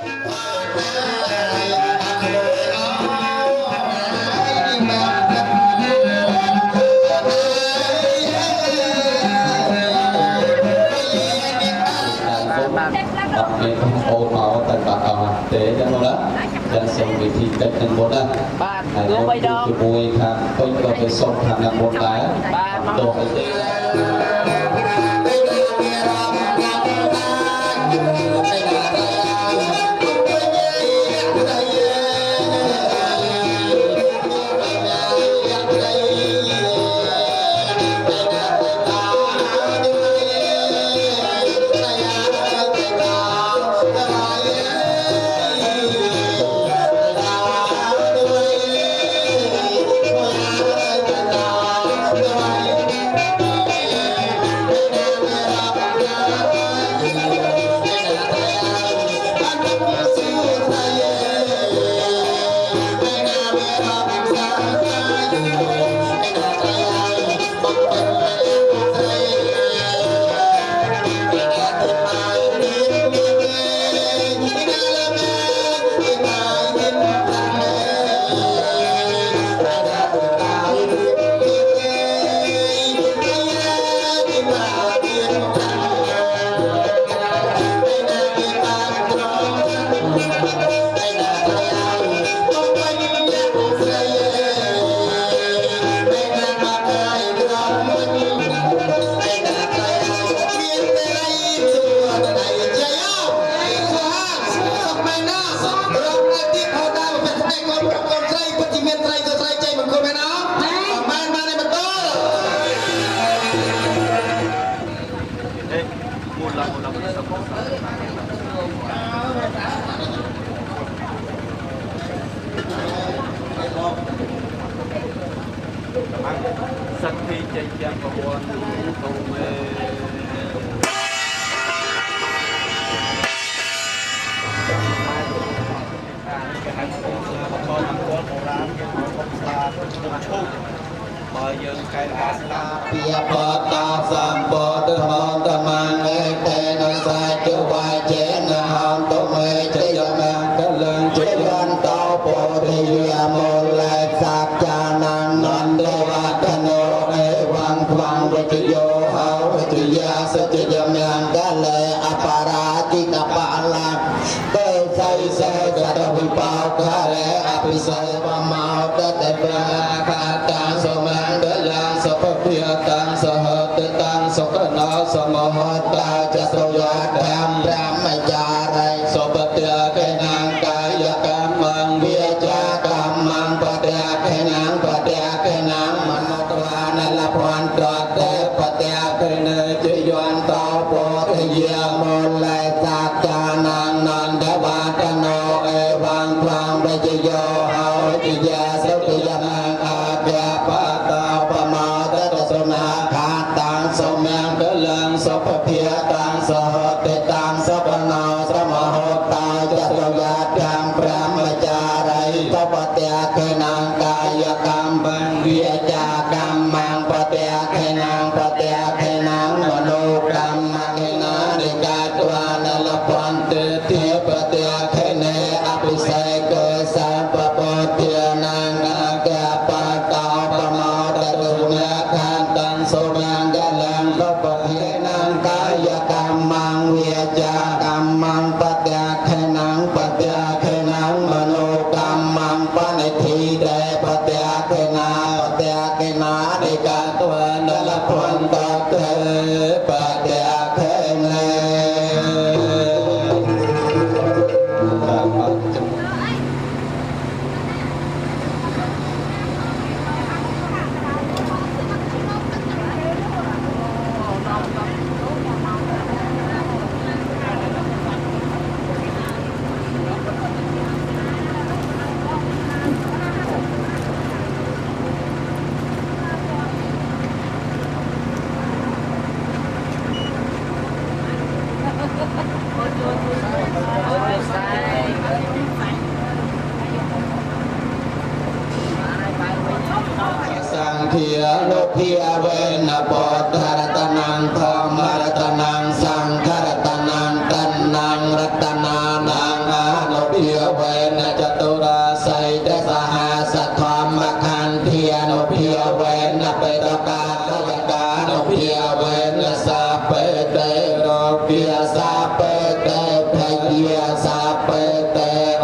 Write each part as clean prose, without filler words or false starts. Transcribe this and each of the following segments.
Để không ô máu tận bạc tế cho nó đó dân sống vì thi cách nâng bốn đó bốn cái mùi khám không có cái sông khám nâng bốn lái tổ cái tế sắc thi chạy chạy vào buồn cầu mê Pia bata sampo dhamo tamane te na sai chu vai che na ham to me che yo na kalang che yan tao po thi ya mo lai sak cha nan nan de va tano e vang vang ve che yo hao ve che ya sa che yam yang ka le aparati ka pa la te sai se ka ta vi pa ka le api sai pa ma ta te pra ka ta so mang de la so pa pia tăng so hợp tăng so ka na so ma ha ta cha so ya tam brahmacharya so pa tia ke nang kaya kamang via cha kamang pa tia ke nang manotwana la phan ta te pa tia ke ne che yuan ta po te ya mo lai sa cha nang nan da va ta no e vang phang ba che yo hao che ya so te ya nang a ya pa ta pa ma ta so na kha tang so mang de lang so pa pia tang so te tang so pa no so ma ho ta cha so ya tam brahmacharya so pa tia ke nang kaya kamang via cha kamang pa tia ke nang mano kamang ke na de ka twa na la pan te ti pa tia ke ne api sai ke sa pa pa tia nang ka pa ta pa ma ta so na khan tang so nang ga lang so pa ke nang kaya kamang via cha kamang pa tia ke nang mano kamang pa ne thi de pa tia ke na de ka twa na la pan ta te pa tia ke ne Thia lô thia về na bồ tát năng tham rát năng sang khát năng tân năng rát năng năng เปเต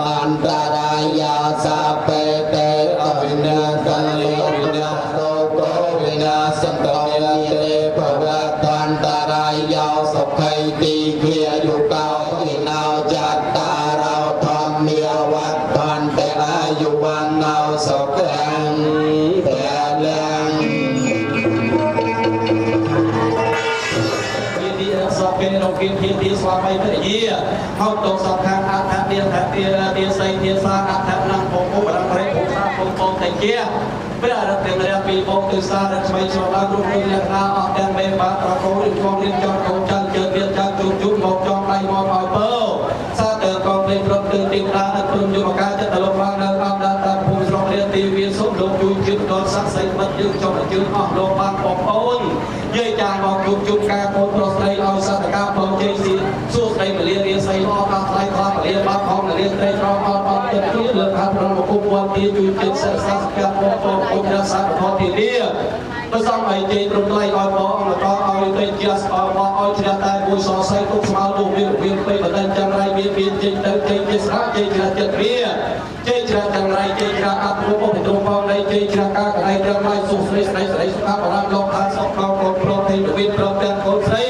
อันตรายาสาเปเตอวินาสังโลวินาโลโกวินาสันตเนเตภวะตันตรายาสุขัยตีเขียอยู่เก้าวินาจัตตาเราธรรมเมียวัดพันแต่อายุวันนาสุขังแต่แรง เป็นเรากินเทียนทีสวาไปแต่เยี่ยเข้าตกสอบทางอาถรรพ์เดียร์เตียใส่เตียสาอาถรรพ์นังโปโปรังเรโปซาโปโปแต่เยี่ยเพื่อรักเต็มระดับปีโปตุสารัชไม่ชอบรูปเรียนนาออกแดงเบบาตระโกริจงเรียนจองโกจันเจอเรียนจันจุจุหมกจองไรมอปอยเปิลซาเตอร์กองเพลงรถตื่นติดตาอันตุนยุมการจะตลกฟังเดินอับดาตาภูมิสองเรียนตีเวียนสมลงจุจุโดนสักใส่บัดยืนจงยืนออกลงบางปกโอนเย่จางบอกจุจุการโปรโตสไลเอาสัตการโปรเจสีสู้ในมาเรียนใส่ล้อการไล่คลามาเรียนบ้าของมาเรียนในรอบเอาเต็มที่เลือกครับเราคุมวันที่จุจุเสสักการโปรโตคุมรักษาพอที่เรียภาษาไทยเจตรงไล่เอาบอลแล้วก็เอาไปเจียสเอาบอลเอาชนะได้บุญสอใส่ทุกสมาลูกเวียนไปบันไดจังไรเวียนเจตเจตสระเจตชนะเจตเรียเจตชนะจังไรเจตชนะอัปโปโปตรงฟองในเจตชนะการอะไรจังไรสุขใส่สุขภาพร่างกายสองเราคนโปรตีนวิตโปรตีนคนใส่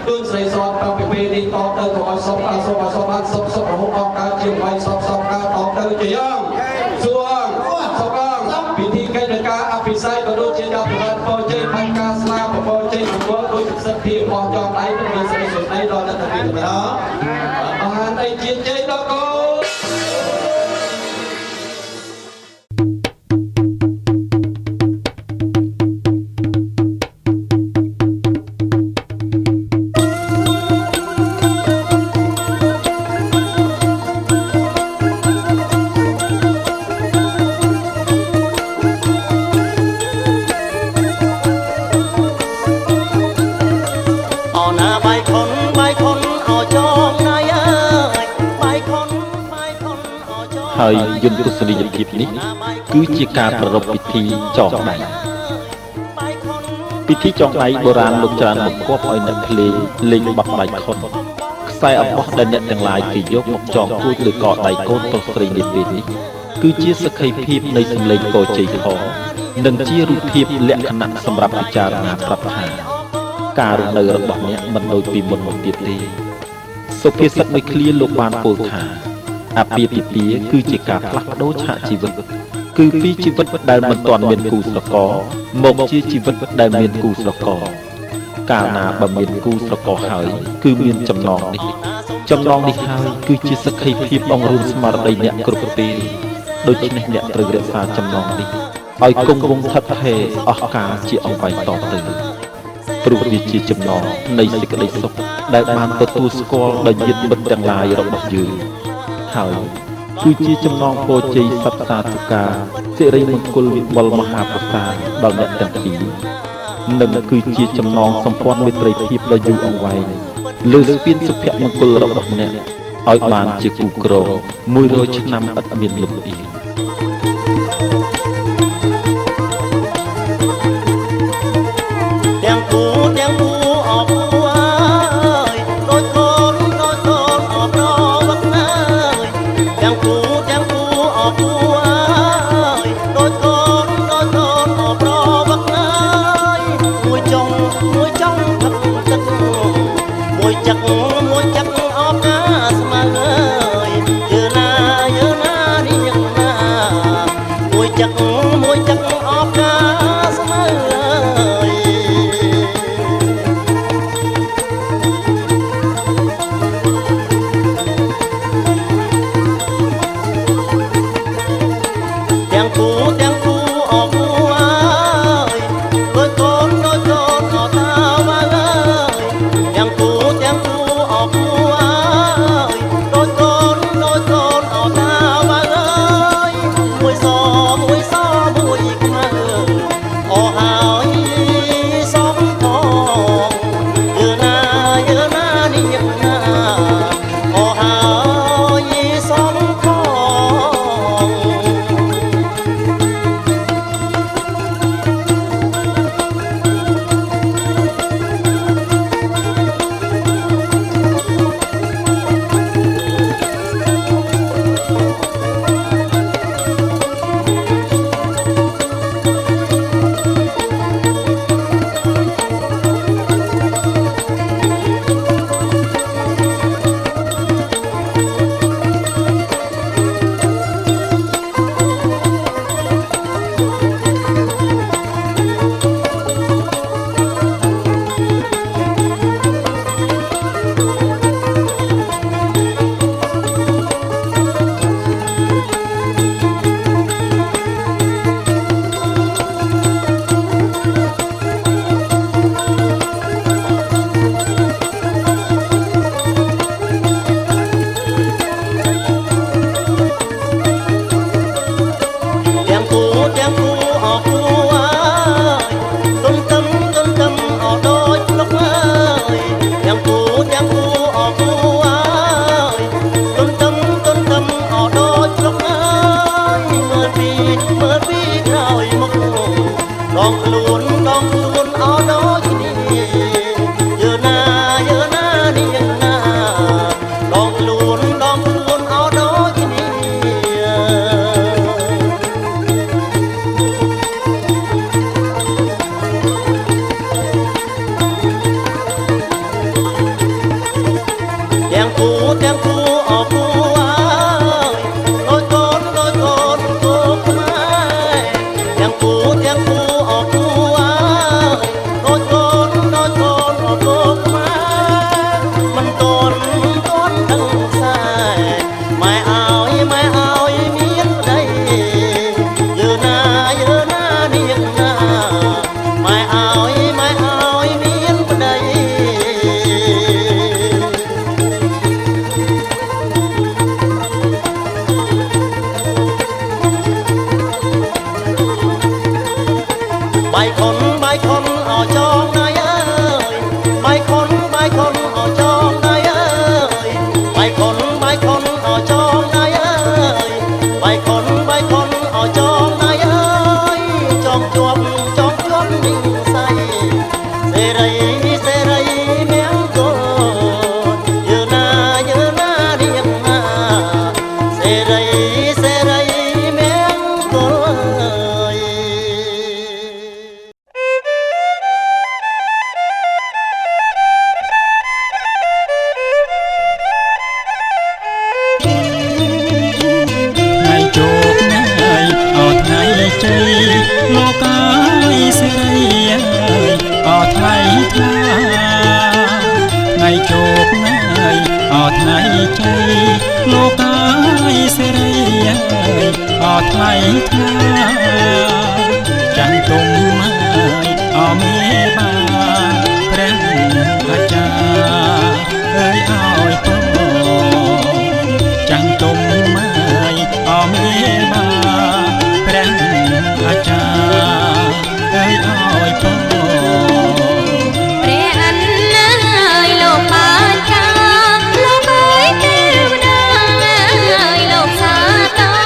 ดุนใส่ซอสเราไปดีต่อเติมของสองอาสมสมานสมสมระบบการเชียงใหม่สองการต่อเติมจะยังส่วนสองพิธีการเดินการอภิสัยกระโดดเชียงดาวประดับโปรเจพันกาสลาโปรเจของวัวโดยสัตว์ที่มองจอมไอ้เป็นมีสิ่งสุดในดอนนัตตินะอาหารไอเจียเจดอกโก ហើយយន្តទស្សនីយភាពនេះគឺជាការប្រារព្ធពិធីចងដៃពិធីចងដៃបុរាណលោកច្រើនបង្គាប់ឲ្យអ្នកភ្លេងលេងបោះដៃខុនខ្សែអំបោះដែលអ្នកទាំងឡាយគេយកមកចងគួចលើកដៃកូនប្រុសស្រីនាពេលនេះគឺជាសក្ខីភាពនៃសម្លេងកោជ័យផងនិងជារូបភាពលក្ខណៈសម្រាប់ពិចារណាប្រាប់ថាការរស់នៅរបស់អ្នកមិនដូចពីមុនមកទៀតទេសុភាសិតមួយឃ្លាលោកបានពោលថាអាពាហ៍ពិពាហ៍គឺជាការផ្លាស់ប្ដូរឆាកជីវិតគឺពីជីវិតដែលមិនទាន់មានគូស្រករមកជាជីវិតដែលមានគូស្រករកាលណាបើមានគូស្រករហើយគឺមានចំណងនេះហើយគឺជាសក្ខីភាពអង្រួមស្មារតីអ្នកគ្រប់ពេលដូច្នេះអ្នកត្រូវរក្សាចំណងនេះឲ្យគង់វង្សស្ថិតស្ថេរអស់កាលជាអង្វែងតទៅព្រោះវាជាចំណងនៃសេចក្តីសុខដែលបានទទួលស្គាល់ដោយញាតិមិត្តទាំងឡាយរបស់យើងហើយគឺជាចំណងពរជ័យសព្ទសាធុការសិរីមង្គលវិបុលមហាប្រសាដល់អ្នកទាំងពីរនិងគឺជាចំណងសម្ព័ន្ធមេត្រីភាពដ៏យូរអង្វែងលើស្ពានសុភមង្គលរបស់អ្នកឲ្យបានជាគូក្រង100ឆ្នាំឥតមានលំអៀងទាំងគូអបអើយដូចកូនអបរវឹកណាយទាំងគូអបអើយដូចកូនអបរវឹកណាយមួយចុងផឹកទឹកមួយចឹកអបណាស្មើយយើណានេះយ៉ាងណា ថ្លៃថ្លាចាស់ទុំហើយអមេបាព្រះអាចារ្យអើយឲ្យពរចាស់ទុំហើយអមេបាព្រះអាចារ្យអើយឲ្យពរ ព្រះអន្លើយលោកបានការលោកអើយទេវតាអើយលោកសាទរ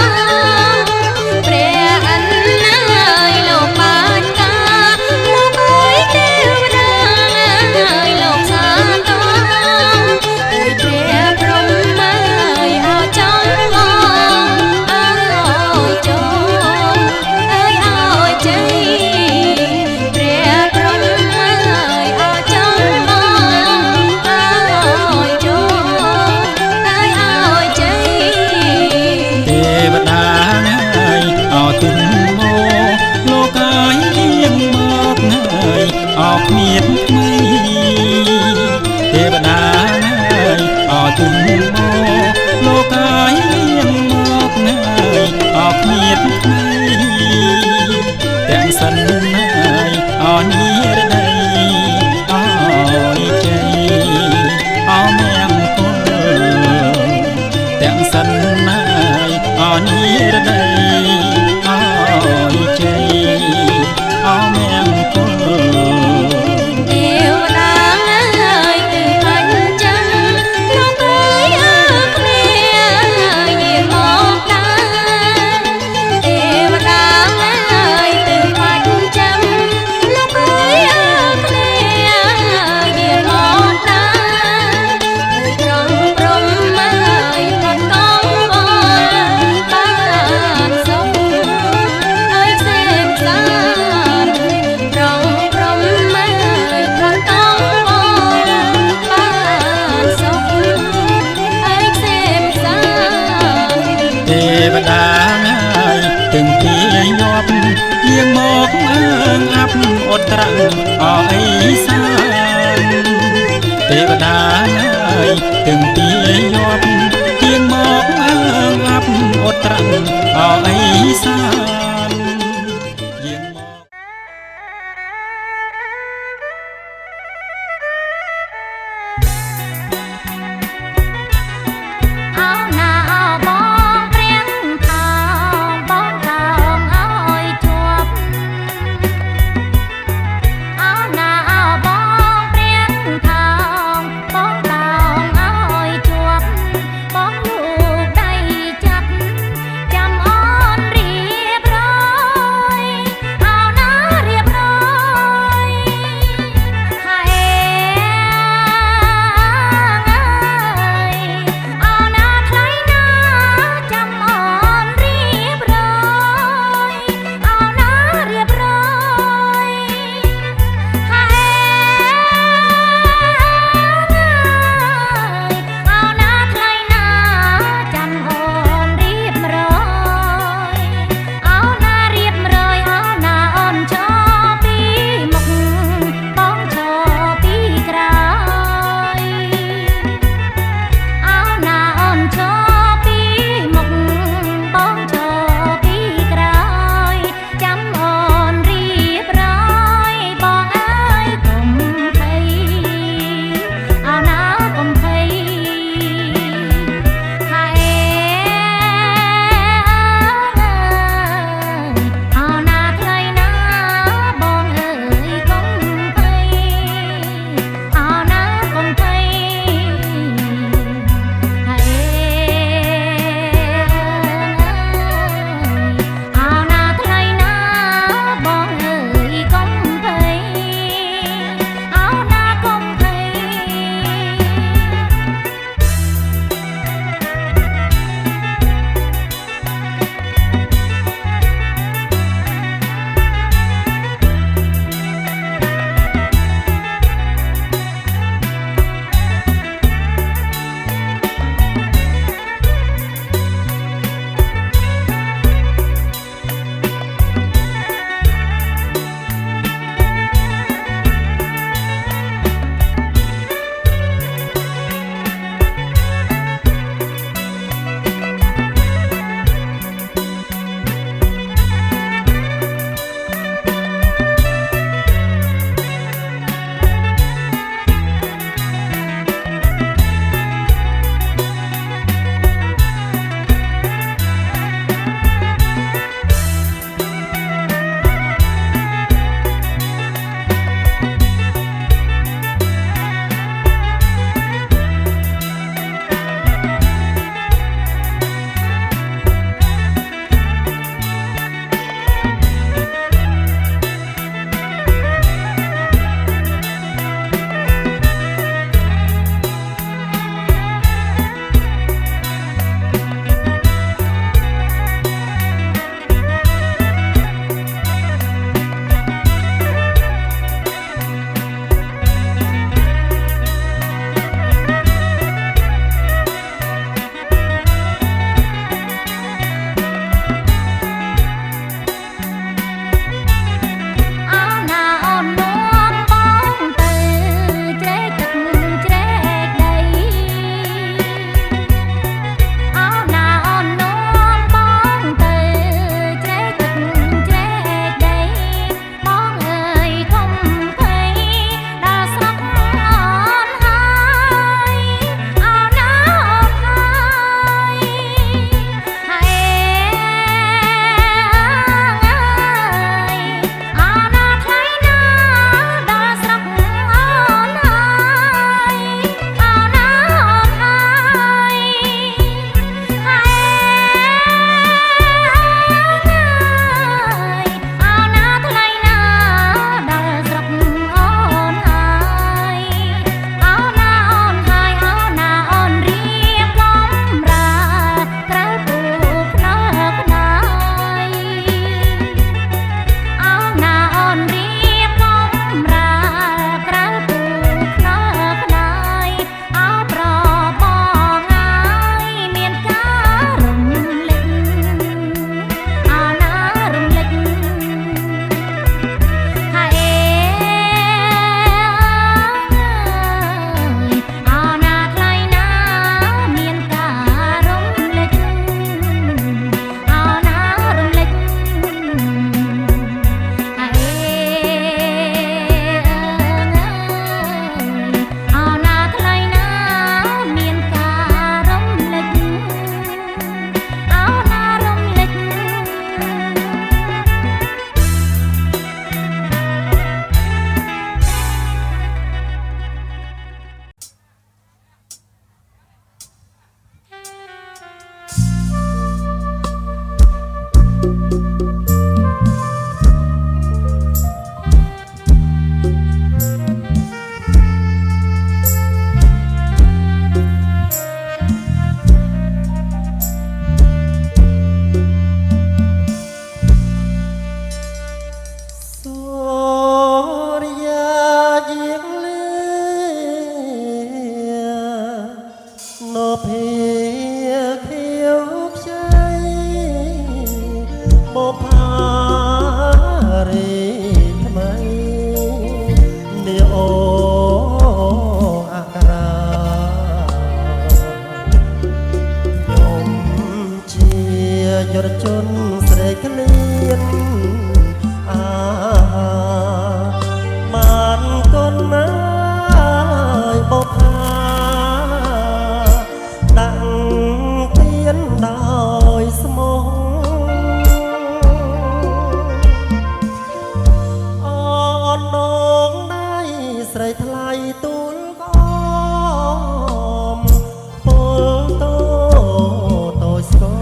ព្រះអន្លើយលោកបានការលោកអើយទេវតាអើយលោកសាទរអើយព្រះព្រហ្មអើយអោចំអអើយចុងអើយអោយជ័យព្រះព្រហ្មអើយអោចំអអើយចុងអើយអោយជ័យ ទេវតាហើយអោទុំមកលោកអាយយាងមកហើយអោគ្មានថ្មីទេវតាហើយអោទុំមកលោកអាយយាងមកហើយអោគ្មានថ្មីទាំងសិនហើយអោនីរដីអោយជ័យអោមៀងគុល ទាំងសិនហើយអនីរដីអើយជ័យអមង្គល ទេវតាអើយទិសអញ្ចឹងលោកអើយអើគ្នាយាងមកដែរទេវតាអើយទិសអញ្ចឹងលោកអើយអើគ្នាយាងមកដែរត្រង់ព្រំអើយប្រត់កងបានសុខអើយសេមសានត្រង់ព្រំអើយប្រត់កងបានសុខអើយសេមសាន ទេវតាហើយទាំងពីរញាប់យាងមកអើងអាប់អត់ត្រាំងអអីសានទេវតាហើយទាំងពីរញាប់យាងមកអើងអាប់អត់ត្រាំងអអីសានយាងមក អោណាអោបងព្រៀងថោបងកោងអើយជាប់អោណាអោប រីថ្មីនាអូអក្សរាខ្ញុំជាយុរជនស្រេកក្លៀនអាបានកូនណាយបបដាក់ទៀនដោយស្មោះអនដងដៃស្រីថ្លៃទូលកំពលតូតូចស្គរ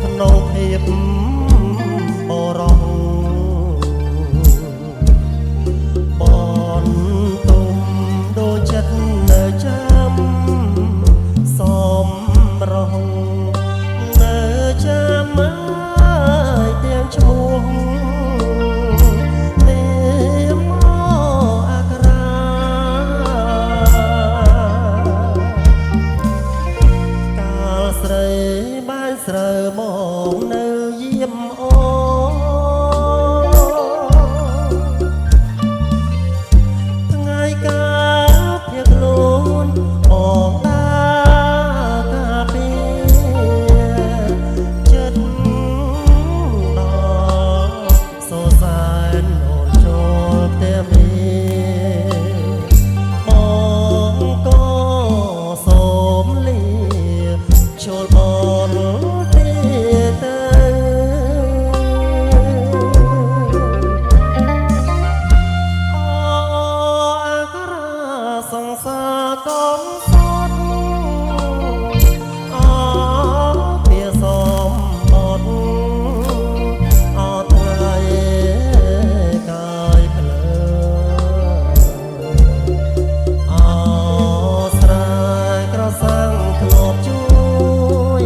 ក្នុងភាពបរោះបនទុំដូចចិត្តនៅចាំសំរងនៅចាំឲ្យទាំងឈ្មោះនាមអក្សរាកាលស្រីបានស្រើមកនៅយាមអូថ្ងៃកាលភៀកខ្លួនបងតាការពារចិត្តដល់សរសែនអូនចូលផ្ទះមានបងក៏សូមលាចូលបនទីទៅអក្សរាសង្សារកូនសតអពាសំបត់អថ្ងៃកាយភ្លើអស្រ័យក្រសាំងធ្លាប់ជួយ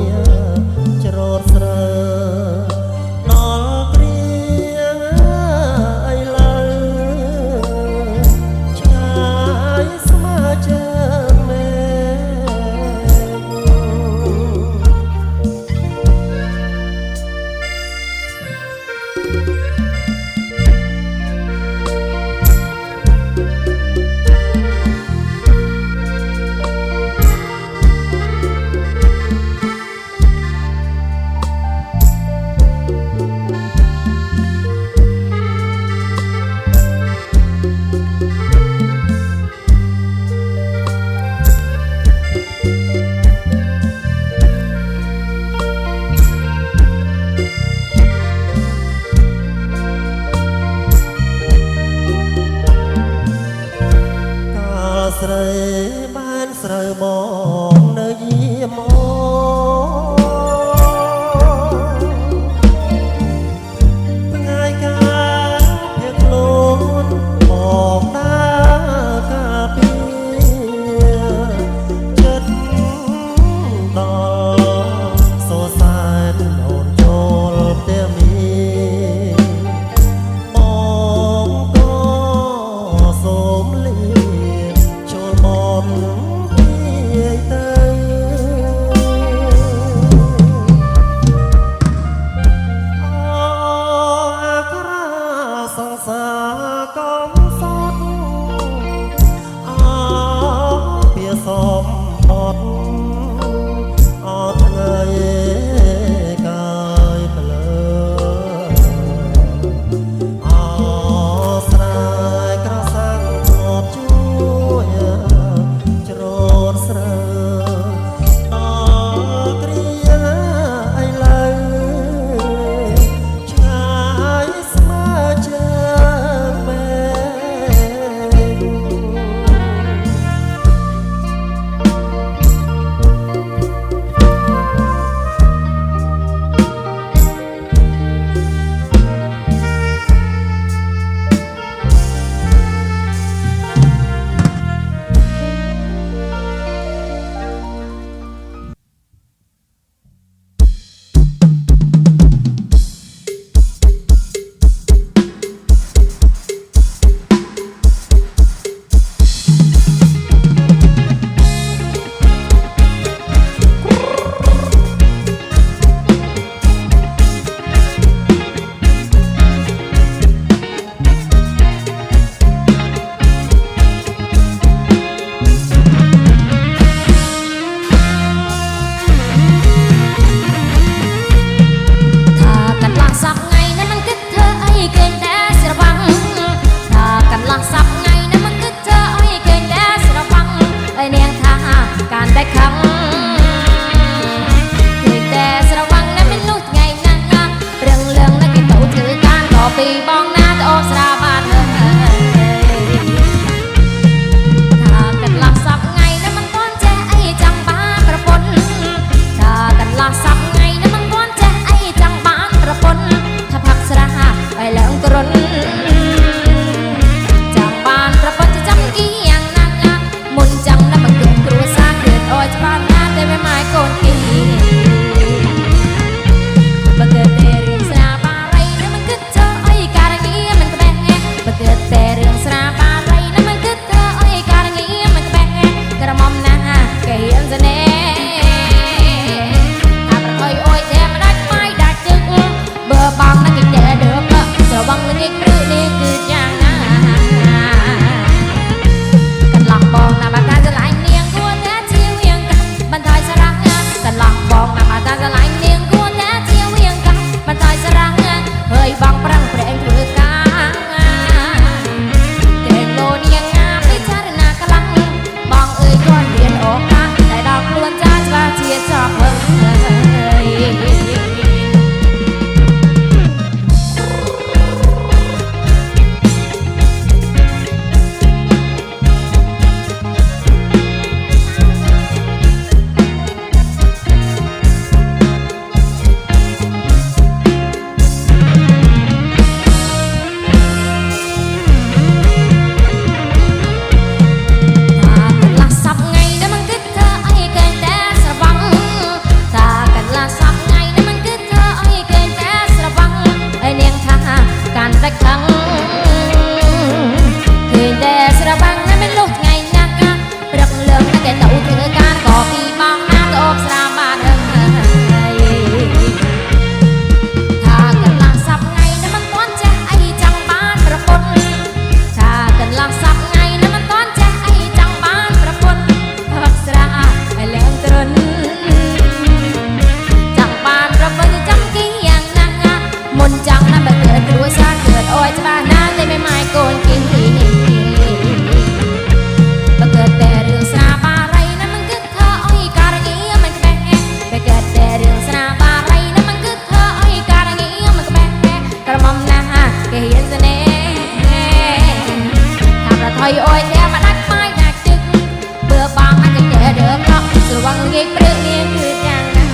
កព្រឹកនាងគឺយ៉ាងណា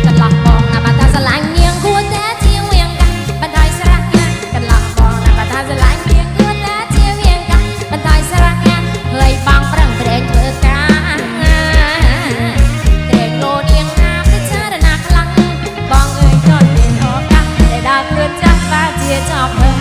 កន្លះបងណាបាត់ថាស្រឡាញ់នាងគួរតែជាវៀងកាបន្ថយស្រះណាកន្លះបងណាបាត់ថាស្រឡាញ់នាងគួរតែជាវៀងកាបន្ថយស្រះណាហើយបងប្រឹងប្រែងធ្វើការត្រេកលោនាងណាពិចារណាខ្លាំងបងអើយចត់មានឱកាសដែលដើរគ្រឿនចាស់បាជាចប់ហើយ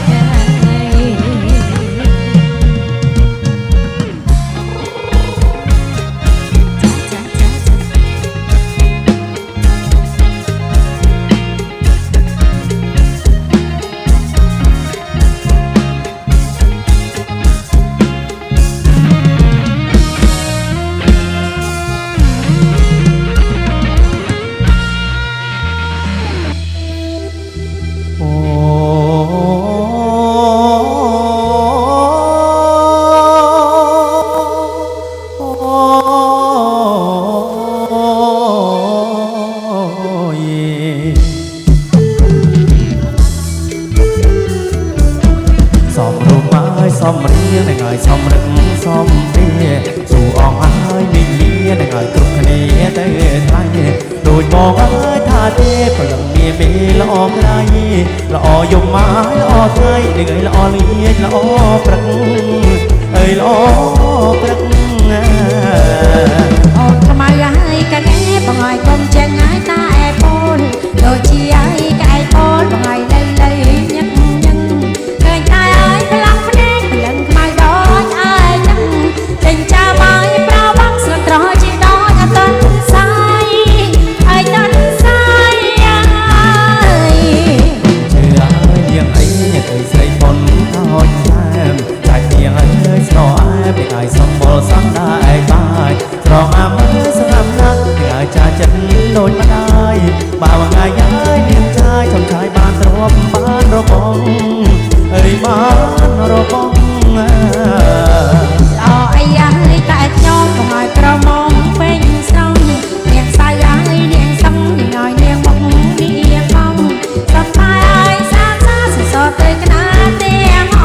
សំរុំហើយសំរៀងនឹងហើយសំរឹងសំព្រាស៊ូអងហើយមីមាននឹងហើយគ្រប់គ្នាទៅថ្លៃដូចបងអើយថាទេព្រលឹងមានមេល្អក្រៃល្អយំមកល្អថ្ងៃនឹងហើយល្អលៀងល្អព្រឹកអើយល្អព្រឹកអូនថ្មៃហើយកណែបងហើយកុំចេញហើយតាអែពូលដូចជាហើយកែពូលបងហើយនៅលើញឹកញឹងឃើញតែហើយផ្លាស់ភ្នែកព្រលឹងខ្មៅដូចអើយចឹងចេញចោលមកប្រោបងស្លឹកត្រជាដូចអត់តន់សាយអើយតន់សាយអើយជឿហើយនាងអីអ្នកអើយស្រីប៉ុនខូចតាមចាច់នាងអើយស្រអែបពីហើយសំបល់សំដែរបាយស្រងអាមើស្ងាត់ណាស់ពីហើយចាចិត្តដូចម្ដាយបើមួយថ្ងៃហើយនាងចាយចំឆាយបានទ្រាំបានរបងអើយបានរបងល្អអីហើយតែខ្ញុំបងឲ្យក្រមុំពេញស្រងនាងសាយហើយនាងសឹងនាងឲ្យនាងមកនាងបងសប្បាយសាសាសសទៅកណាទាំងអ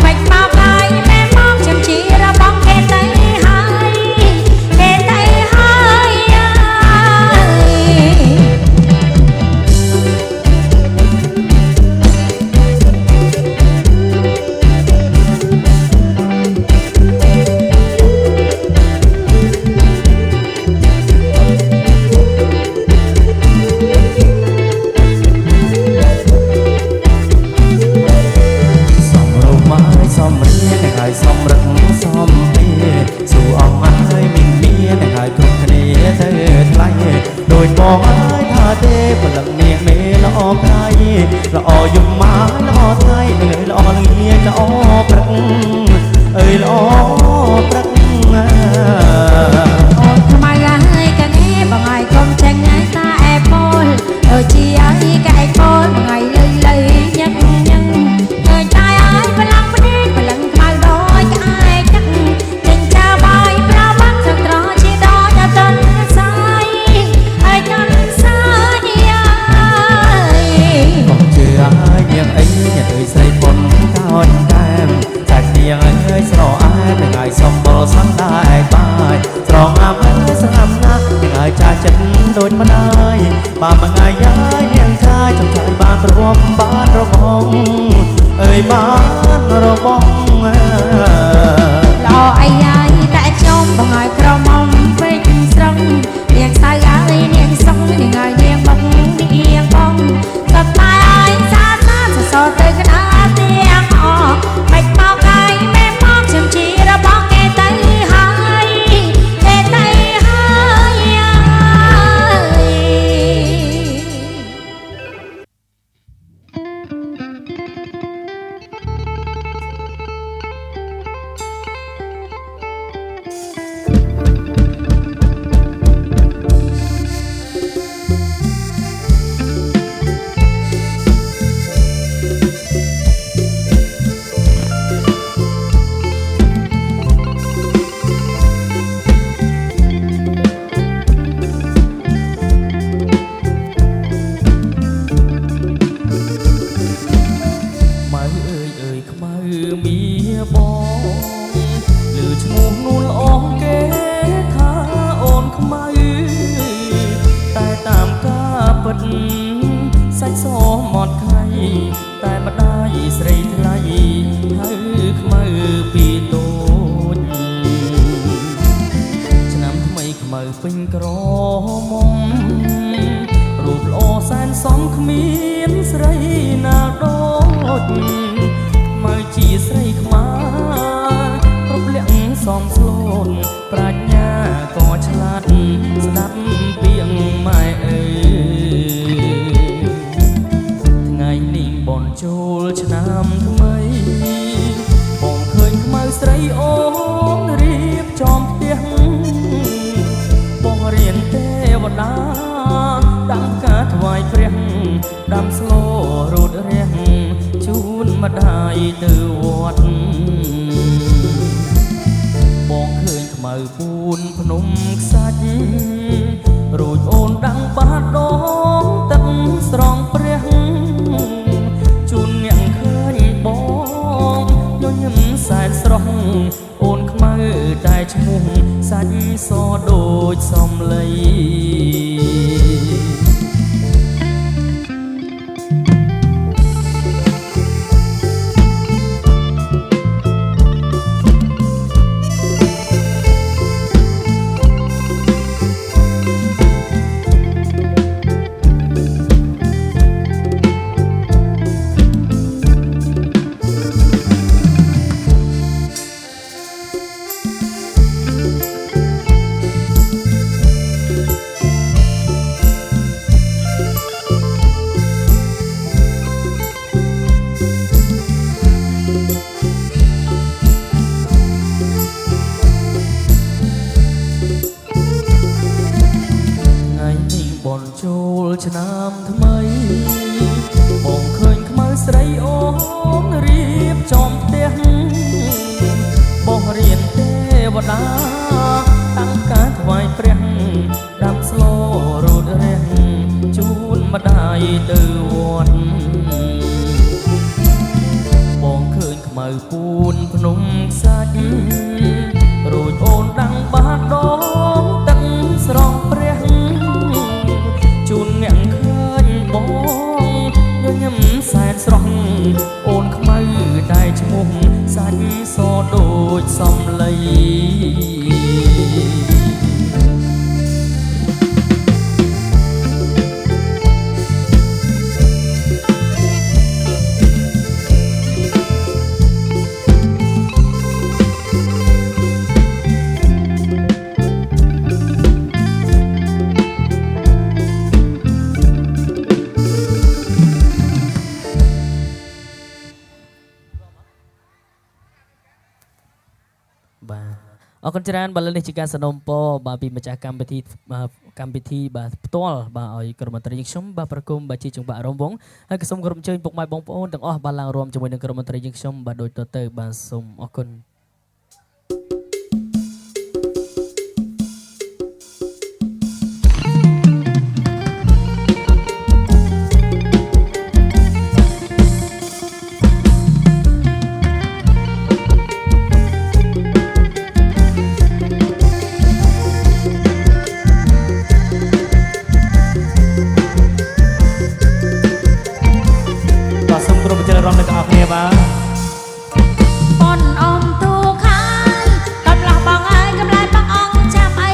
មិនមកហើយមែមកចាំជារបស់គេទៅហើយគេទៅហើយសំរុំហើយសំរៀងនឹងហើយសំរឹកសំព្រាស៊ូអងហើយមីមាននឹងហើយគ្រប់គ្នាទៅថ្លៃដូចបងអើយថាទេព្រលឹងនាងមេល្អក្រៃល្អយំមកល្អថ្ងៃនឹងហើយល្អលៀងល្អព្រឹកអើយល្អព្រឹកអូនថ្មៃហើយកណែបងឲ្យកុំចេញហើយតាអែពូលដូចជាហើយកែពូលបងឲ្យលើលើញឹកញឹងឃើញតែហើយផ្លាស់ភ្នែកព្រលឹងខ្មៅដូចក្អែកចឹងចេញចោលបាយប្រោបងស្លឹកត្រជាដូចអត់តន់សាយហើយតន់សាយអើយ ក៏ជឿហើយនាងអីអ្នកអើយស្រីប៉ុនកោចតាមចាច់នាងអើយស្រអែបនឹងហើយសំបល់សំដែរបាយស្រងអាប់អើយស្ងាត់ណាស់នឹងហើយចាចិត្តដូចម្ដាយបើមួយថ្ងៃហើយនាងចាយចំឆាយបានទ្រាំបានរបងអើយបានរបងល្អអីហើយតែខ្ញុំបងឲ្យក្រមុំពេញស្រងនាងសៅហើយនាងសឹងនាងឲ្យនាងមកនាងបងសប្បាយសាសាសសទៅកណាទាំងអមិនមកហើយមែមកខ្ញុំជារបស់គេទៅហើយគេទៅហើយ តែម្ដាយស្រីថ្លៃហើយខ្មៅពីតូចឆ្នាំថ្មីខ្មៅពេញក្រមុំរូបល្អសែនសំគ្មានស្រីណាដូចមកជាស្រីខ្មាគ្រប់លក្ខសំស្លូនប្រាជ្ញាក៏ឆ្លាតស្ដាប់ពាក្យម៉ែអើយថ្ងៃនេះបនចូលឆ្នាំថ្មីបងឃើញខ្មៅស្រីអូនរៀបចំផ្ទះបងរៀនទេវតាតាំងការថ្វាយព្រះដាំស្លរត់រះជូនម្ដាយទៅវត្តបងឃើញខ្មៅពូនភ្នំខ្សាច់រួចអូនដាំងបាតដងទឹកស្រង់ព្រះជូនអ្នកឃើញបងញញឹមសែនស្រស់អូនខ្មៅតែឈ្មោះសាច់សដូចសំឡីចូលឆ្នាំថ្មីបងឃើញខ្មៅស្រីអូនរៀបចំផ្ទះបងរៀនទេវតាតាំងការថ្វាយព្រះដាំស្លរត់រះជូនម្ដាយទៅវត្តបងឃើញខ្មៅពូនភ្នំខ្សាច់រួចអូនដាំងបាតដងទឹកស្រង់ព្រះជូនអ្នកឃើញបងញញឹមសែនស្រស់អូនខ្មៅតែឈ្មោះសាច់សដូចសំឡីអរគុណច្រើនបាទនេះជាការសនំពរបាទពីម្ចាស់កម្មវិធីបាទផ្ទាល់បាទឲ្យក្រុមមន្ត្រីយើងខ្ញុំបាទប្រគំបាទជាចង្វាក់រំវងហើយក៏សូមគោរពអញ្ជើញពុកម៉ែបងប្អូនទាំងអស់បាទឡើងរួមជាមួយនឹងក្រុមមន្ត្រីយើងខ្ញុំបាទដូចតទៅបាទសូមអរគុណប៉ុនអមទូខាយកំឡោះបងអើយកំឡែបងអង្គចាំអី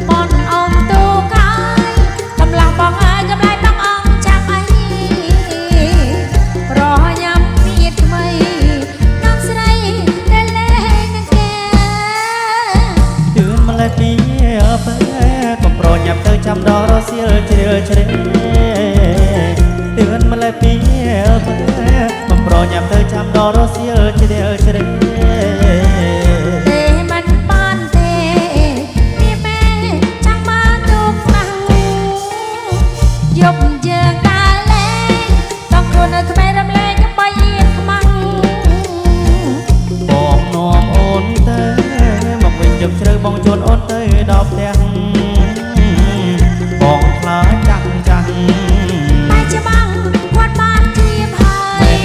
ប៉ុនអមទូខាយកំឡោះបងអើយកំឡែបងអង្គចាំអីរញ៉ាំមានថ្មីនាំស្រីដែលលេងនឹងគេទឿនម្លេះពីបើកុំប្រញាប់ទៅចាំដល់រសៀលជ្រាលជ្រៅទឿនម្លេះពីបើប្រញាប់ទៅចាំដល់រសៀលជ្រាលជ្រៅទេមិនបានទេនេះមេចាំបានទុកណាស់យប់យើងដើរលេងต้องខ្លួននៅក្បែររំលែងក្បៃអៀនខ្មាំងបងនាំអូនទៅមកវិញយប់ជ្រៅបងជូនអូនទៅដល់ផ្ទះបងខ្លាចចាំចាំតែច្បាំងគាត់បានធៀបហើយ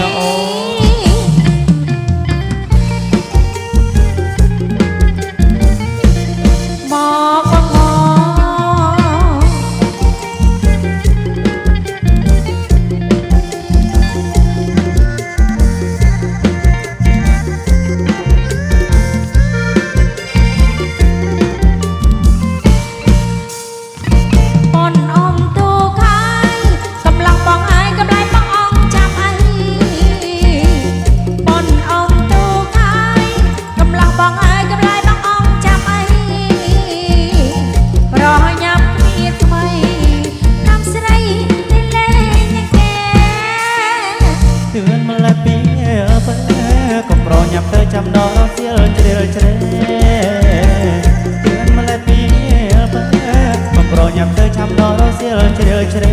ញ៉ាំទៅចាំដល់រសៀលជ្រើជ្រែ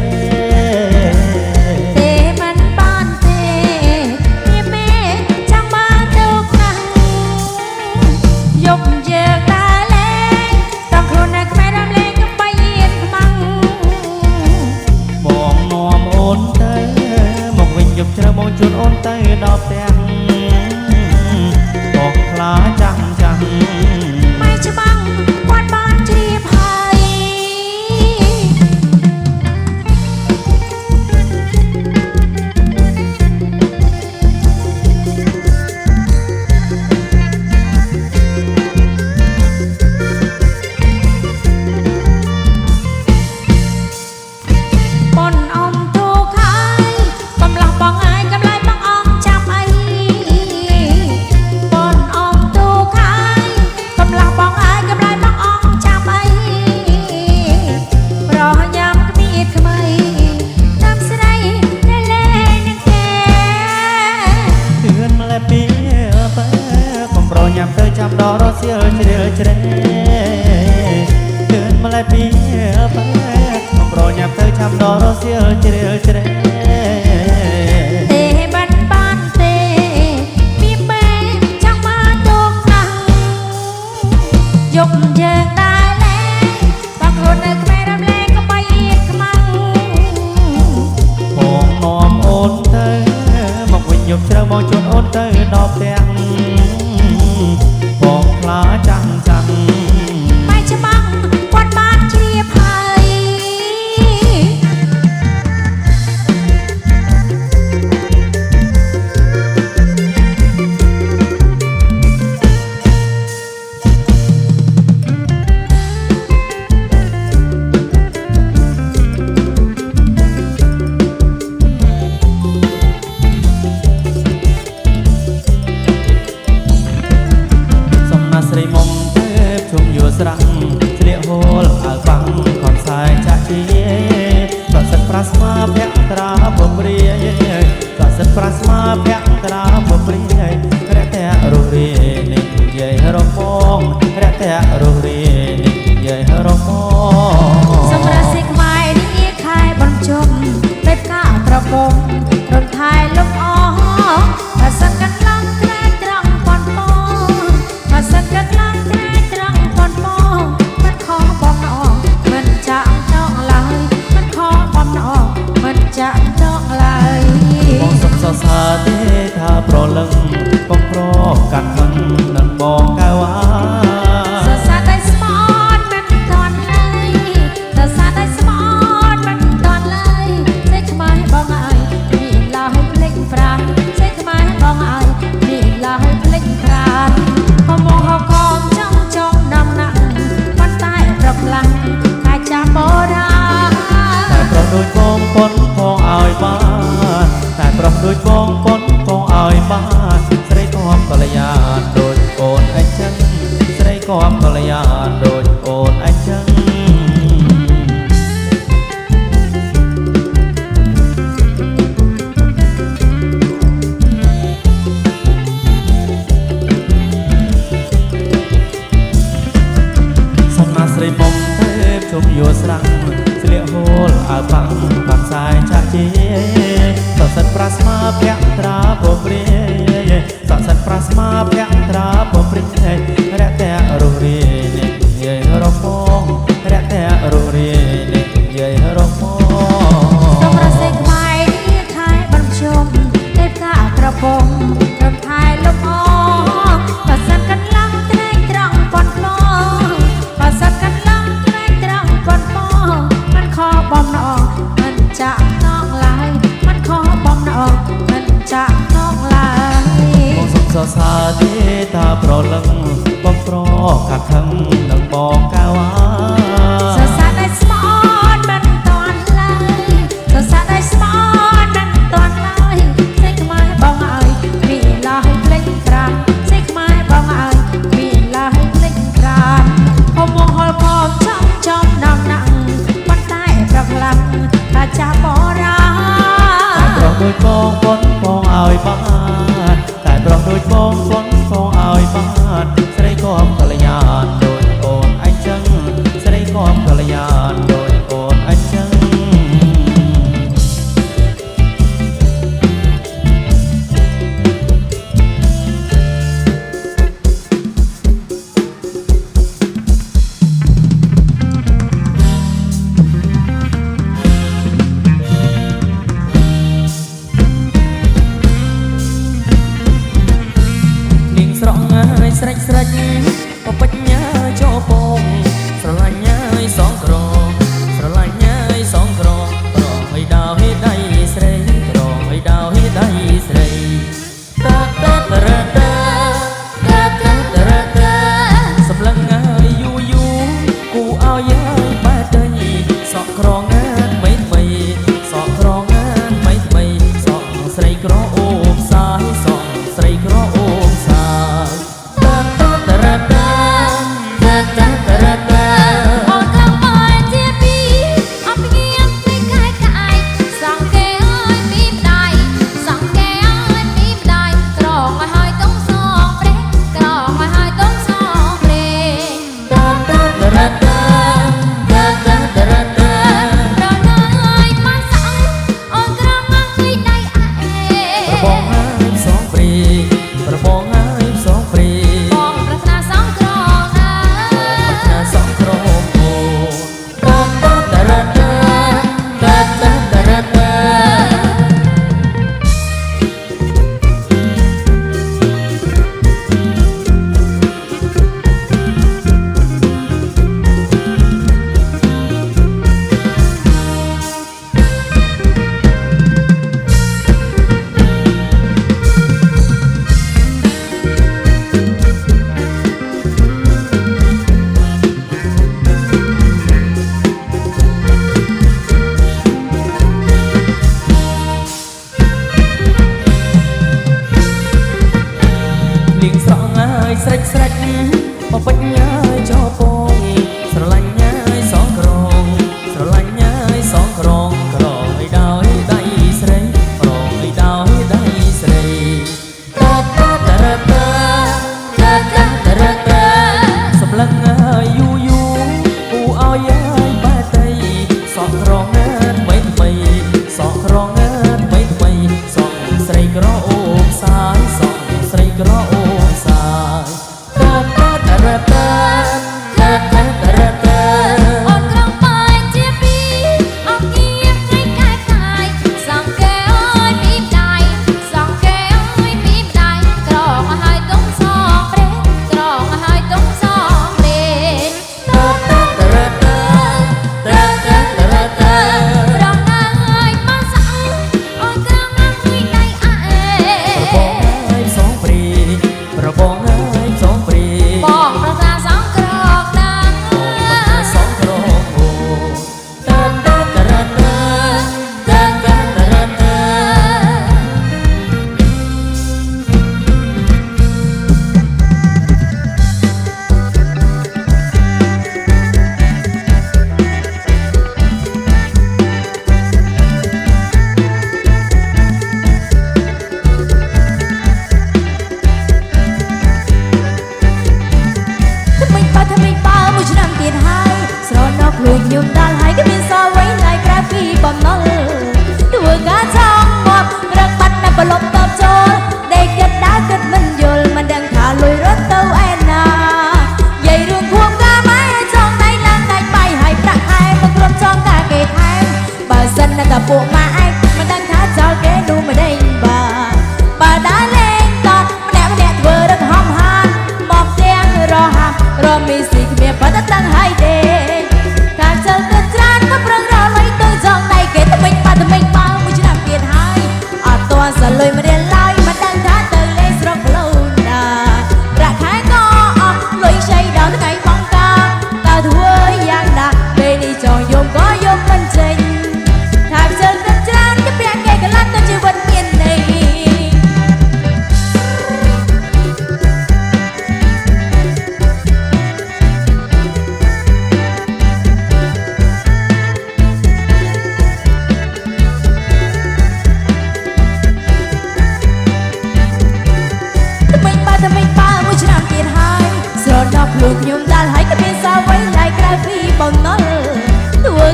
ទេមិនបានទេមានមេចាំបានទៅខ្លាំងយកយើងដើរលេងតាមខ្លួននៅក្បែររំលែងកំបីៀនខ្មាំង បងនាំអូនទៅមកវិញយកជ្រើបងជូនអូនទៅដល់ផ្ទះបងខ្លាចាំចាំ ไม่ច្បាំងគាត់បានជ្រាបហើយ ប៉ុនអមទូខាយកំឡោះបងអាយកំឡៃបងអមចាំអីប៉ុនអមទូខាយកំឡោះបងអាយកំឡៃបងអមចាំអីប្រញ៉ាំគ្មានថ្មីតាមស្រីតែលែងនឹងគេ ទឿនម្លេះពីបែកុំប្រញាប់ទៅចាំដល់រសៀលជ្រើជ្រែទឿនម្លេះពីបែកុំប្រញាប់ទៅចាំដល់រសៀលជ្រើជ្រែ ទេបានបានទេពីមេចង់មកទូខ្លាំងយកយើងដើរលេងបងខ្លួននៅក្បែររំលែងកំបីអៀនខ្មាំង បងនាំអូនទៅមកវិញយកជ្រើមកជូនអូនទៅដល់ផ្ទះបងខ្លាចាំចាំ ไม่ច្បាំងគាត់បានជ្រាបហើយ សំណាស្រីមុំទេពជុំយោស្រាំងស្លៀកហូលអាវបាំងខនខ្សែចាក់ជាក៏សិតប្រាស្មាភក្ត្រាបំរៀក៏សិតប្រាស្មាភក្ត្រាបំរៀរះតែរស់រានេះយាយរមងរះតែរស់រានេះយាយរមង សម្រាប់សេចក្បាយនេះខែបន្ជុំលេបកាត្រពំរំថែលំអបើសិនកាត់ឡើងត្រែត្រង់ប៉ុនពោបើសិនកាត់ឡើងត្រែត្រង់ប៉ុនពោមិនខំបំណងមិនចាក់ចង់ឡើយមិនខំបំណងមិនចាក់ចង់ឡើយ បងសុខសរសើរទេថាប្រលឹងបងប្រកាត់ខឹងនឹងបងកៅអា សរសើរតែស្មោតមិនតាន់ឡើយសរសើរតែស្មោតមិនតាន់ឡើយសេចក្បាយបងអើយមានឡើយភ្លេចប្រាណសេចក្បាយបងអើយមានឡើយភ្លេចប្រាណក៏មកហៅខំចង់ដំណាក់ប៉ុន្តែប្រខ្លាំងតែចាំបរាណ តែប្រុសដូចបងប៉ុនផងឲ្យបានតែប្រុសដូចបងប៉ុនផងឲ្យបានស្រីក៏កល្យានដូចអូនអញ្ចឹងស្រីក៏កល្យានដូចអូនអញ្ចឹង សំណាស្រីមុំទេពជុំយោស្រាំងស្លៀកហូលអាវបាំងបាំងខ្សែចាក់ជាសសិតប្រាស្មាភក្ត្រាបំរៀសសិតប្រាស្មាភក្ត្រាបំរៀរះតែរស់រានេះយាយរមងរះតែរស់រានេះយាយរមង សម្រាប់សេចក្បាយនេះខែបន្ជុំលេបកាត្រពំរំថែលំអបើសិនកាត់ឡើងត្រែត្រង់ប៉ុនពោបើសិនកាត់ឡើងត្រែត្រង់ប៉ុនពោមិនខំបំណងមិនចាក់នងឡើយមិនខំបំណងមិនចាក់នងឡើយ បងសុខសរសើរទេថាប្រលឹងបងប្រកាត់ខឹងនឹងបងកៅអា សរសើរតែស្មោតមិនតាន់ឡើយសរសើរតែស្មោតមិនតាន់ឡើយសេចក្បាយបងអើយមានឡើយភ្លេចប្រាណសេចក្បាយបងអើយមានឡើយភ្លេចប្រាណហមហល់ខំចំដំណាក់ប៉ុន្តែប្រខ្លាំងតែចាំបរាណ តែប្រុសដូចបងប៉ុនផងឲ្យបានតែប្រុសដូចបងប៉ុនផងឲ្យបានស្រីក៏កល្យានដូចអូនអញ្ចឹងស្រីក៏កល្យានដូច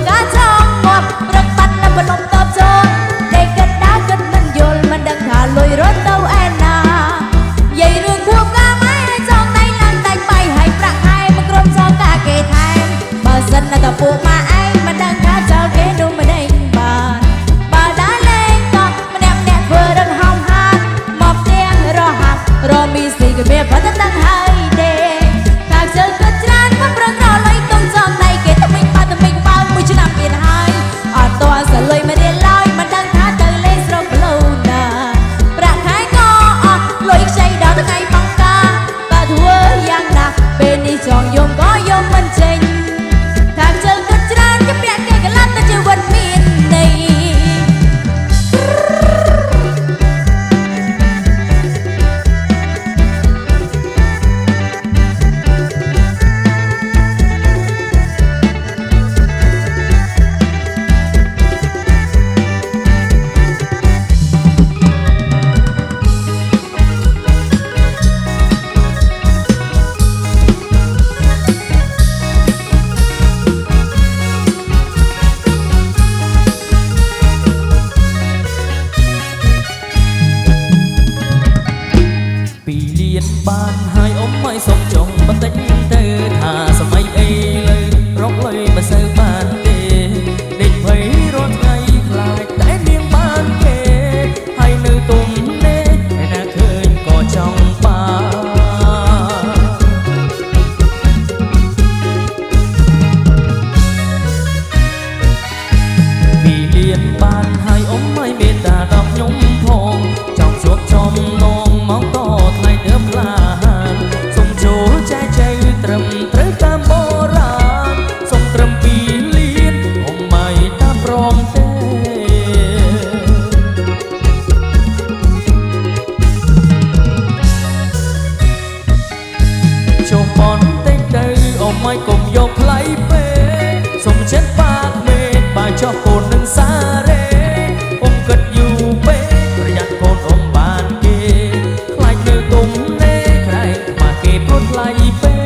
ការចង់ងាប់រឹកបាត់នៅបន្លំតបជូនដេកគិតដើរគិតមិនយល់មិនដឹងថាលុយរត់ទៅឯណាយាយរឿងខួបការម៉ែចង់ដៃឡើងដាច់បាយហើយប្រាក់ខែមកក្រុមចោលការគេថែមបើសិននៅតែពួកម៉ាឯងមិនដឹងថាចោលគេនោះមិនដេញបានបើដើរលេងក៏ម្នាក់ធ្វើរឹងហោមហាត់មកផ្ទះរហាត់រមីស៊ីក៏មានប៉ុន្តែដឹងហើយទេថាជើងគិតច្រើនមកប្រឹងរលុយទុំចង់ដៃគេតែមិនបើមួយឆ្នាំទៀតហើយអត់តើសលុយមិនរៀនឡើយមិនដឹងថាទៅលេងស្រុកផ្លូវណាប្រាក់ខែក៏អស់លុយខ្ចីដល់ថ្ងៃបង្ការបើធ្វើយ៉ាងណាពេលនេះចង់យំក៏យំមិនចេញថាជើងគិតច្រើនជាពាក់គេកន្លត់តែជីវិតមានន័យ ពីលៀនបានហើយអ៊ំឲ្យសុំចុងបន្តិចទៅថាសម័យអីលើរកលុយមិនសូវបានទេដេកភ័យរាល់ថ្ងៃខ្លាចតែនាងបានគេហើយនៅទុំនេះឯណាឃើញក៏ចង់បានពីលៀនបានហើយអ៊ំឲ្យមេត្តាដល់ខ្ញុំផងចង់ជួបចំនងមកតថ្ងៃដើមឡានសុំចូលចែកចែកត្រឹមត្រូវតាមបុរាណសុំត្រឹមពីលៀនអ៊ំមិនតាមព្រមទេចុះបនតិចទៅអ៊ំមិនកុំយកផ្លៃពេកសុំចិត្តបាក់មេបើចោះកូននឹងសារេអ៊ំគិតយូរពេកប្រយ័ត្នកូនអ៊ំបានគេខ្លាចនៅទុំនេក្រែងមកគេព្រួតថ្លៃពេក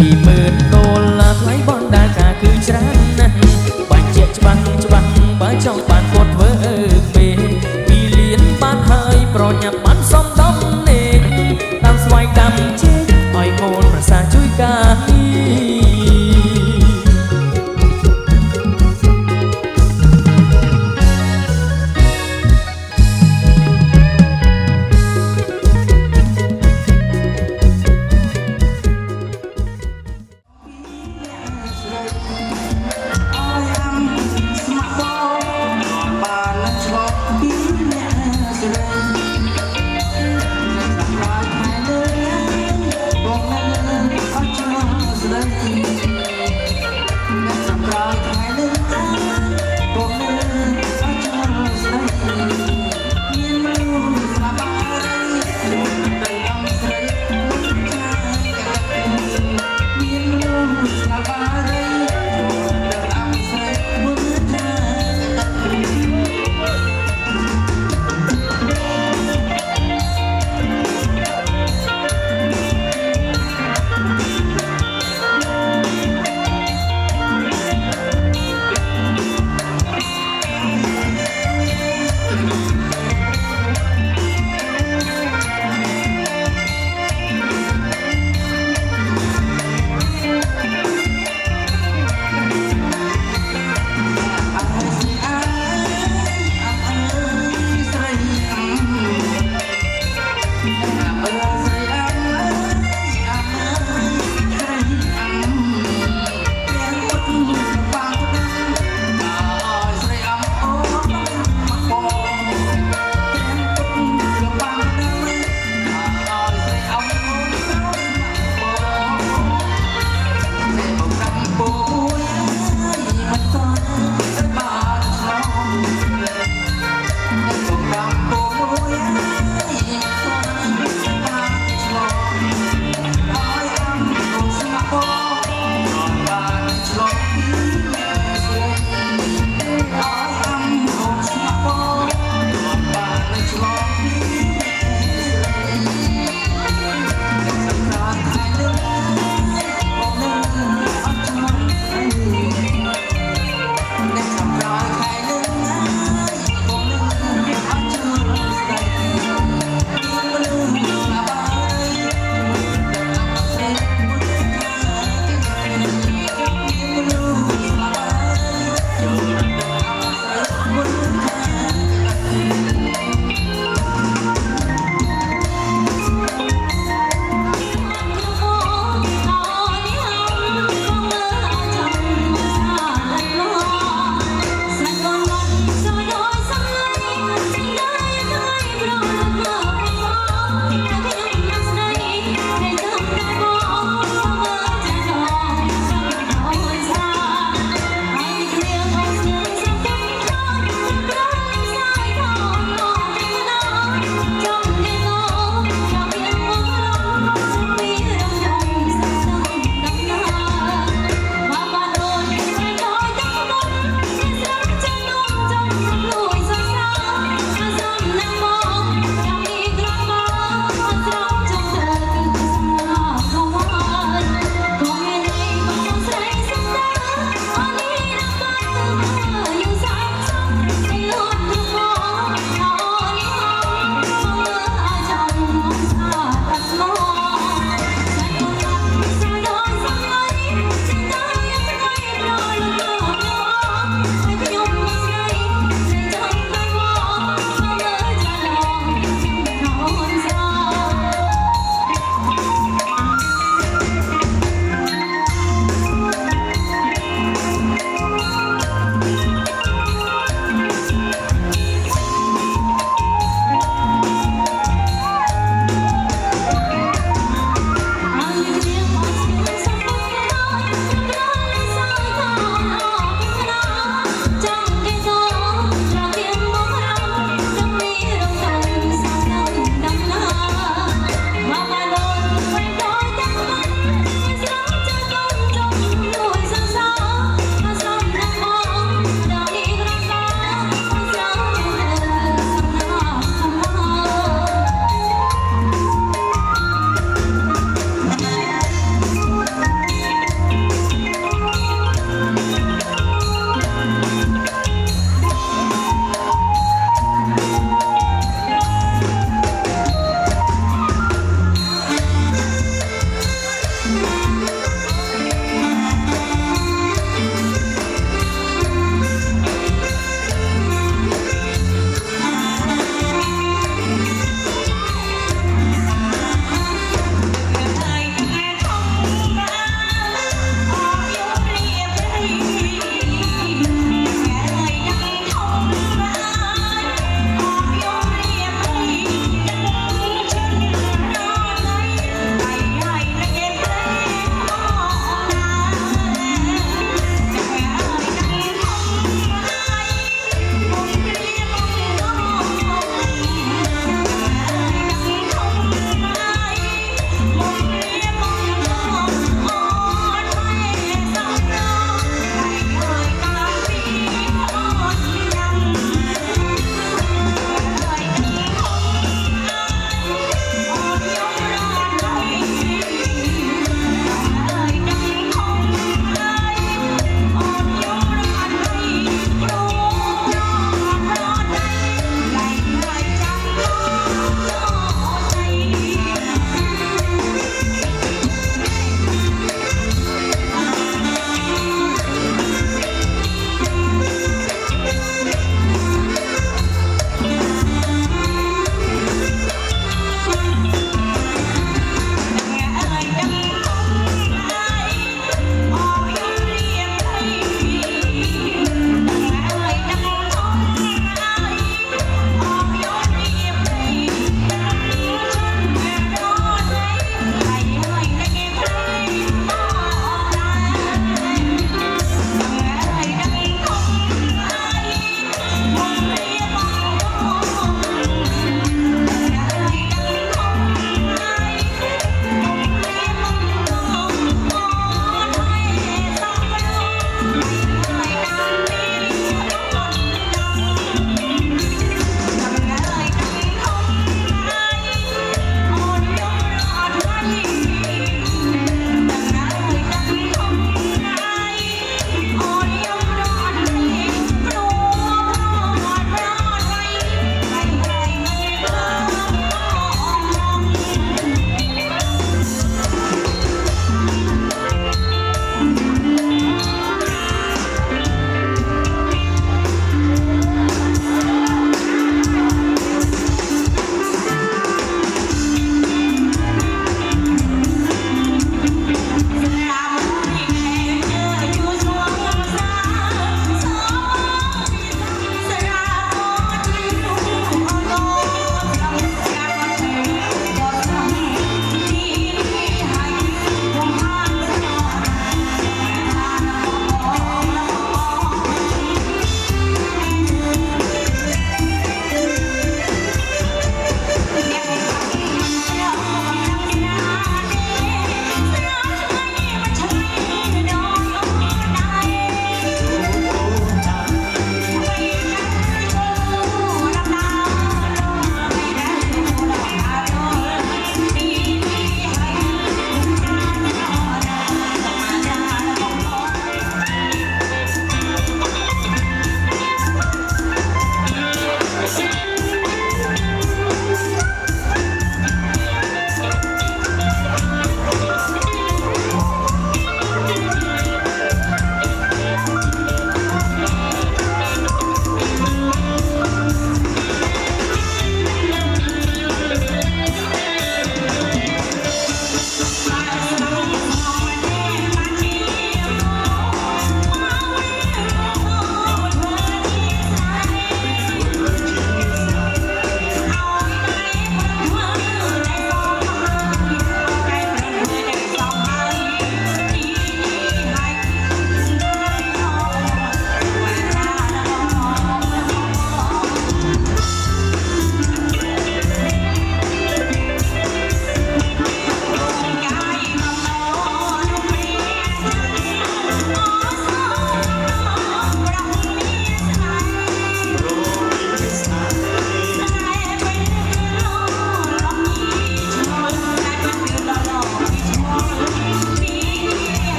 $20000ថ្លៃបនដាការគឺច្រើនណាស់បាញ់ជាច្បាស់បើចង់បានគាត់ធ្វើមេ2លានបានហើយប្រញាប់បានសំដំនេកតាមស្វ័យកម្មជិះឲ្យកូនប្រសាជួយការ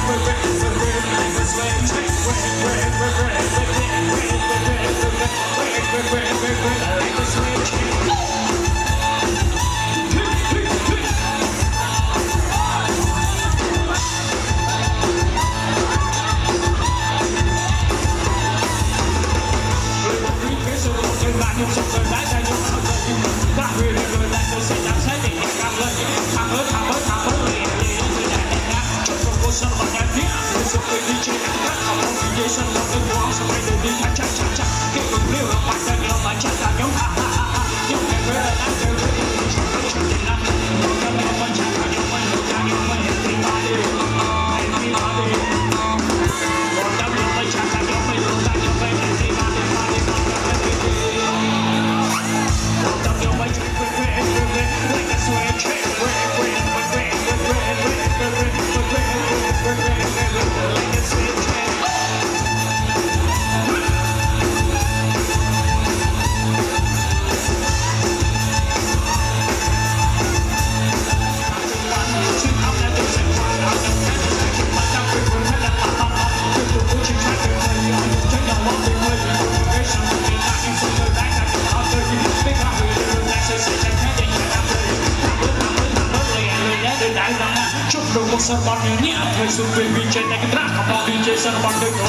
Hãy subscribe cho kênh Ghiền Mì Gõ để không bỏ lỡ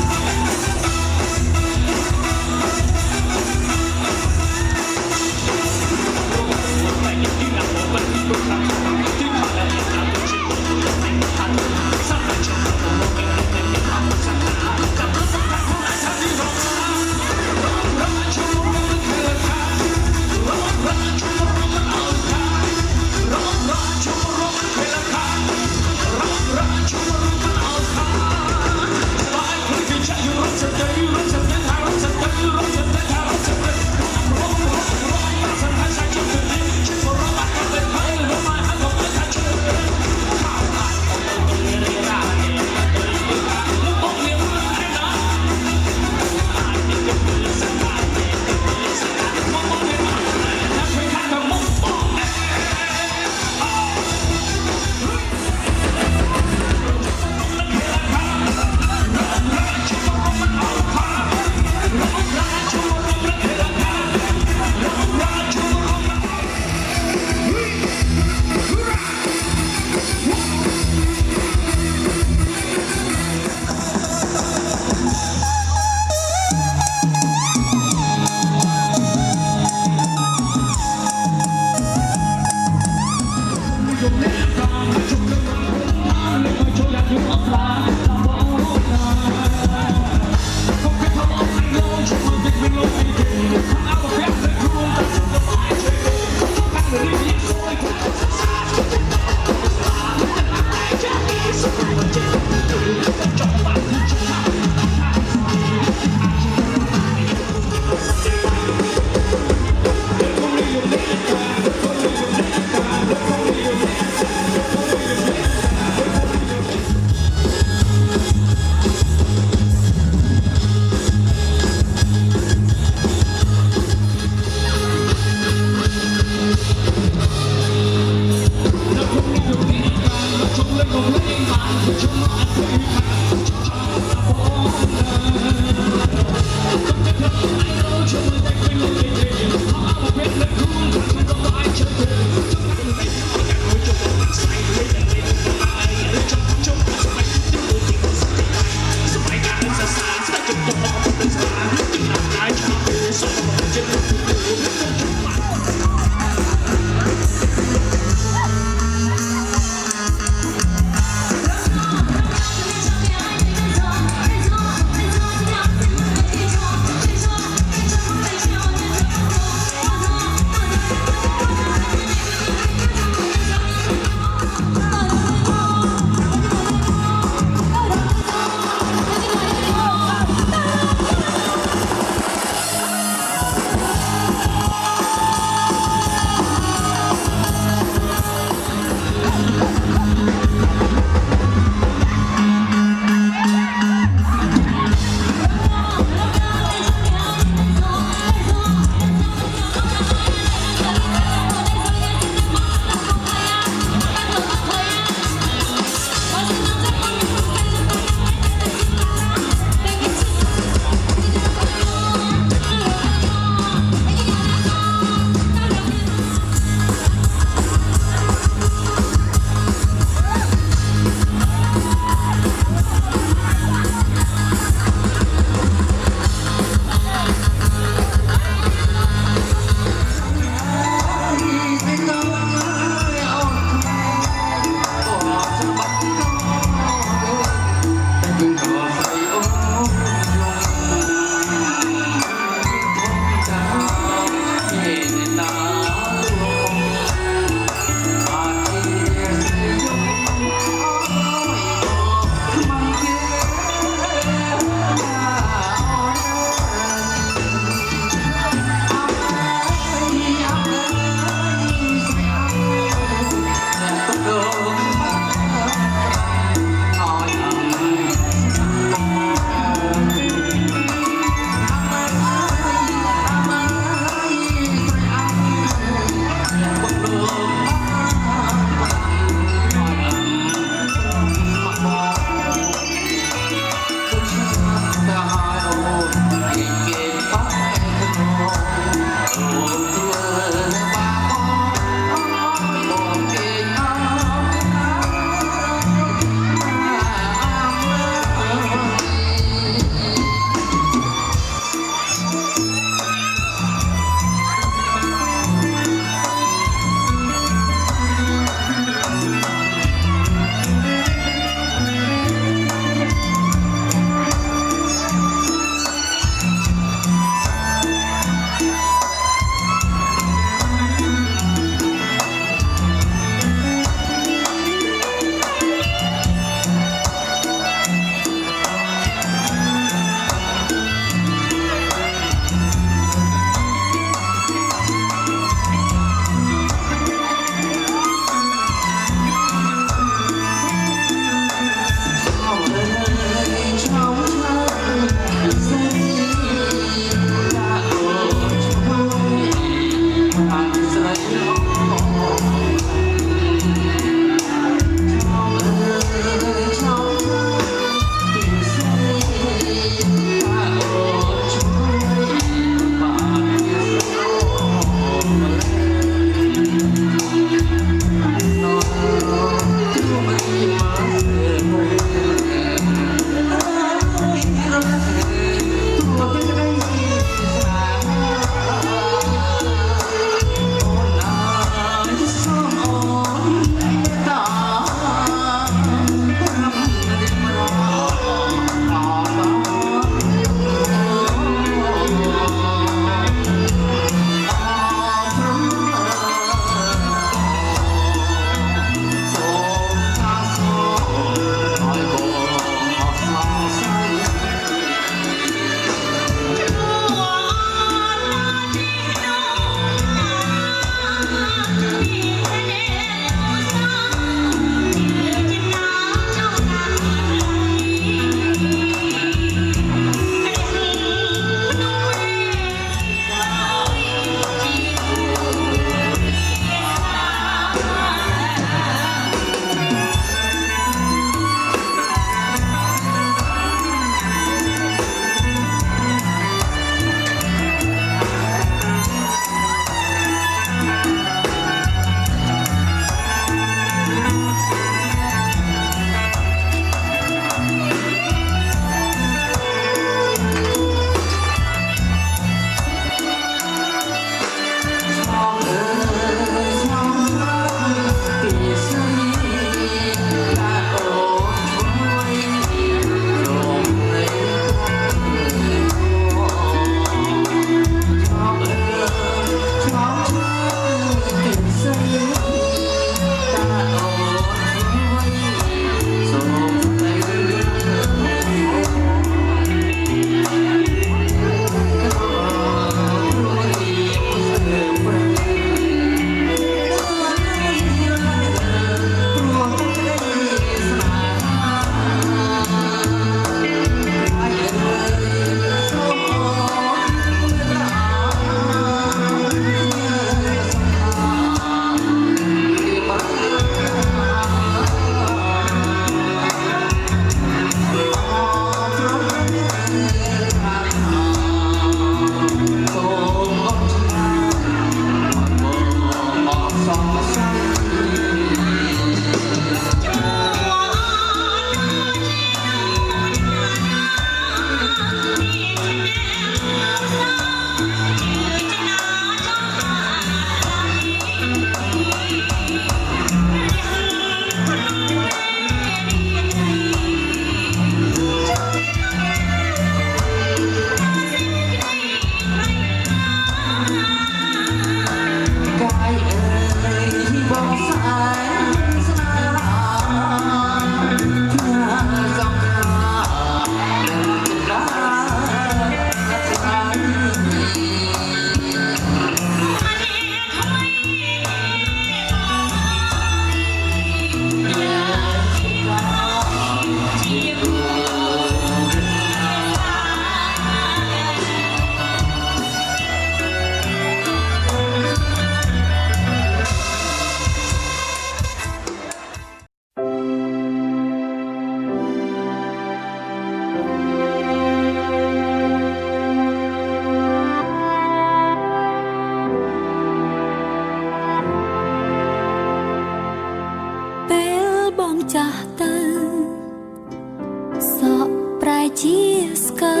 ជាស្កើ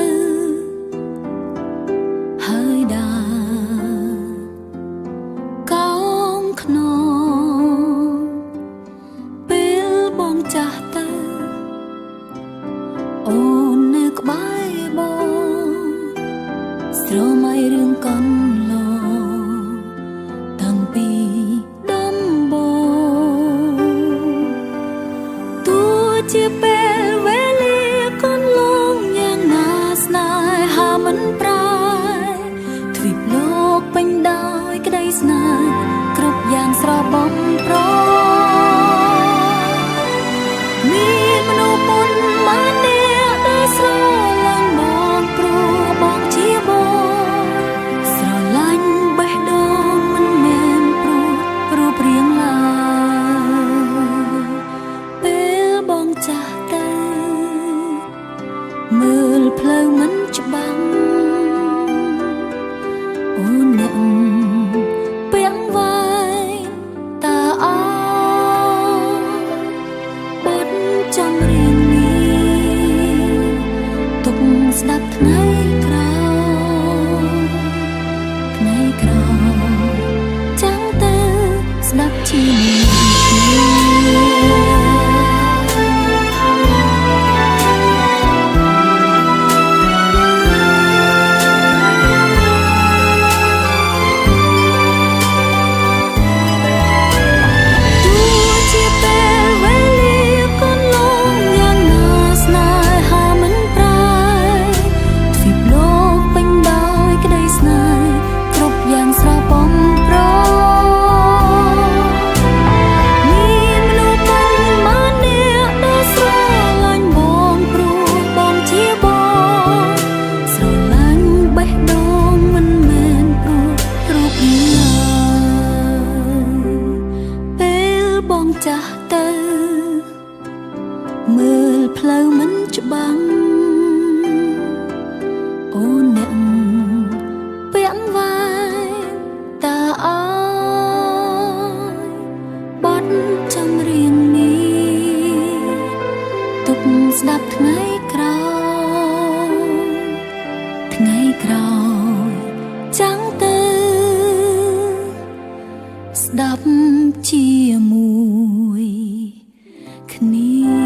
ហើយដាកោងខ្នងពេលបងចាស់ទៅអូននៅក្បែរបងស្រមៃរឿងកន្លងតាំងពីដំបូងទោះជាពេលវេលាកន្លងយ៉ាងណាស្នេហាមិនប្រែទ្វីបលោកពេញដោយក្តីស្នេហ៍គ្រប់យ៉ាងស្របំប្រមានមនុស្សប៉ុន្មានអ្នកដែលស្រឡាញ់បងព្រោះបងជាបងស្រឡាញ់បេះដូងមិនមែនព្រោះរូបរាងឡើយពេលបងចាស់ទៅមើលផ្លូវមិនច្បាំងអូនអ្នកពាក់វ៉ែនតើអោបទចម្រៀងនេះទុកស្ដាប់ថ្ងៃក្រោយថ្ងៃក្រោយចាំងទៅស្ដាប់ជាមួយចាស់ទៅមើលផ្លូវមិនច្បាំងអូនអ្នកពាក់វ៉ែនតើអើយបទចម្រៀងនេះទុកស្ដាប់ថ្ងៃក្រោយថ្ងៃក្រោយចាំងទៅស្ដាប់ជាមួយគ្នា